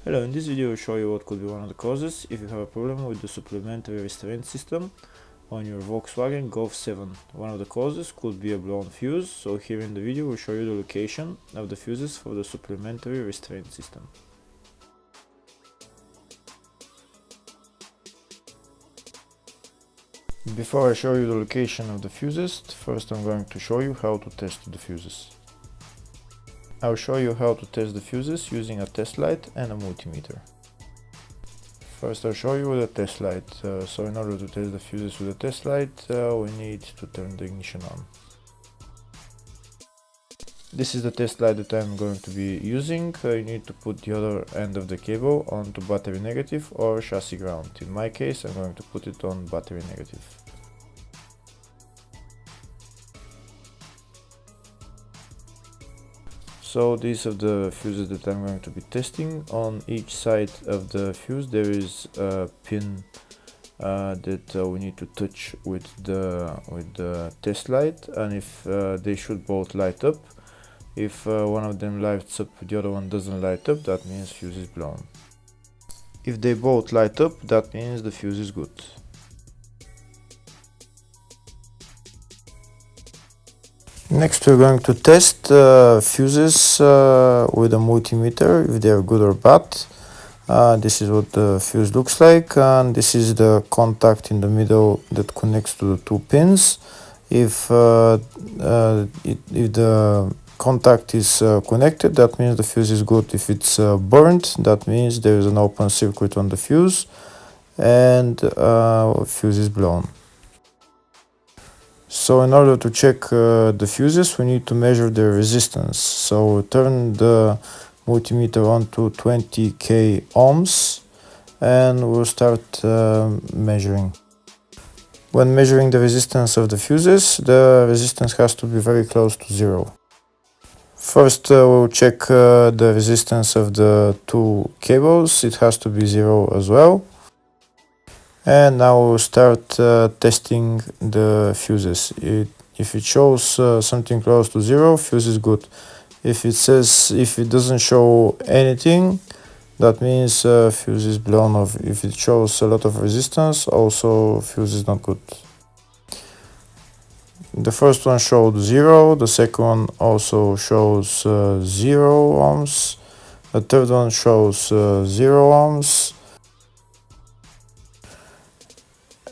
Hello, in this video I will show you what could be one of the causes if you have a problem with the supplementary restraint system on your Volkswagen Golf 7. One of the causes could be a blown fuse, so here in the video we'll show you the location of the fuses for the supplementary restraint system. Before I show you the location of the fuses, first I'm going to show you how to test the fuses. I'll show you how to test the fuses using a test light and a multimeter. First I'll show you with a test light. So in order to test the fuses with a test light, we need to turn the ignition on. This is the test light that I'm going to be using. You need to put the other end of the cable onto battery negative or chassis ground. In my case I'm going to put it on battery negative. So these are the fuses that I'm going to be testing. On each side of the fuse there is a pin that we need to touch with the test light, and if they should both light up. If one of them lights up, the other one doesn't light up, that means fuse is blown. If they both light up, that means the fuse is good. Next we're going to test fuses with a multimeter, if they are good or bad. This is what the fuse looks like, and this is the contact in the middle that connects to the two pins. If the contact is connected, that means the fuse is good. If it's burnt, that means there is an open circuit on the fuse and fuse is blown. So in order to check the fuses, we need to measure their resistance. So turn the multimeter on to 20k ohms and we'll start measuring. When measuring the resistance of the fuses, the resistance has to be very close to zero. First we'll check the resistance of the two cables. It has to be zero as well. And now we'll start testing the fuses. If it shows something close to zero, fuse is good. If it doesn't show anything, that means fuse is blown off. If it shows a lot of resistance, also fuse is not good. The first one showed 0, the second one also shows 0 ohms, the third one shows 0 ohms,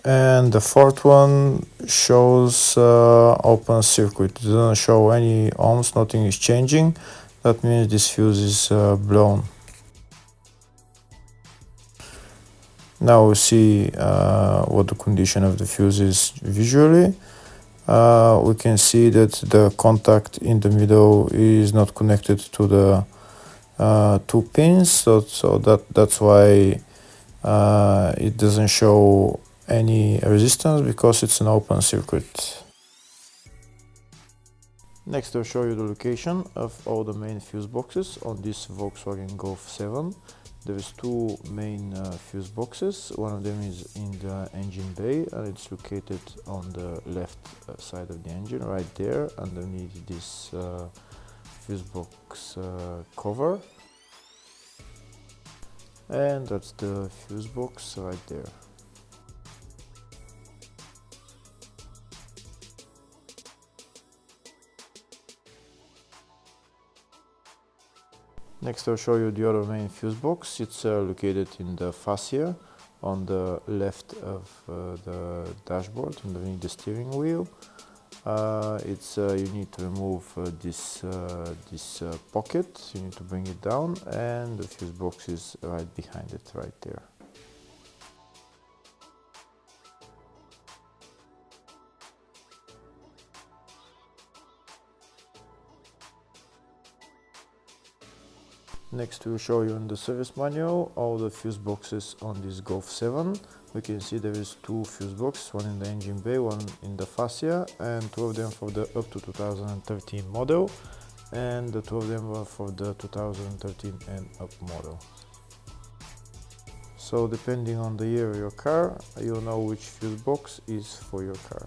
and the fourth one shows open circuit. It doesn't show any ohms, nothing is changing. That means this fuse is blown. Now we see what the condition of the fuse is visually. We can see that the contact in the middle is not connected to the two pins, so that's why it doesn't show any resistance, because it's an open circuit. Next I'll show you the location of all the main fuse boxes on this Volkswagen Golf 7. There is two main fuse boxes. One of them is in the engine bay and it's located on the left side of the engine, right there underneath this fuse box cover. And that's the fuse box right there. Next I'll show you the other main fuse box. It's located in the fascia on the left of the dashboard, underneath the steering wheel. You need to remove this pocket, you need to bring it down, and the fuse box is right behind it, right there. Next we'll show you in the service manual all the fuse boxes on this Golf 7. We can see there is two fuse boxes, one in the engine bay, one in the fascia, and two of them for the up to 2013 model, and the two of them were for the 2013 and up model. So depending on the year of your car, you'll know which fuse box is for your car.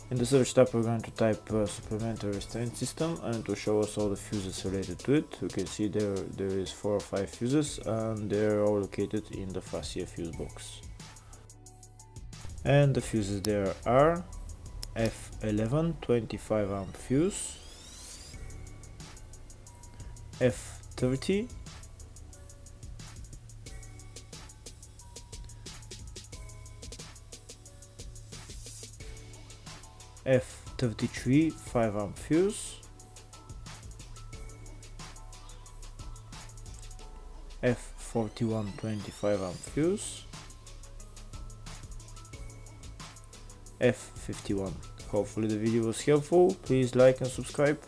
In the search tab we're going to type supplementary restraint system, and it will show us all the fuses related to it. You can see there is 4 or 5 fuses, and they're all located in the fascia fuse box. And the fuses there are F11 25 amp fuse, F30, F33 5 amp fuse, F41 25 amp fuse, F51. Hopefully the video was helpful. Please like and subscribe.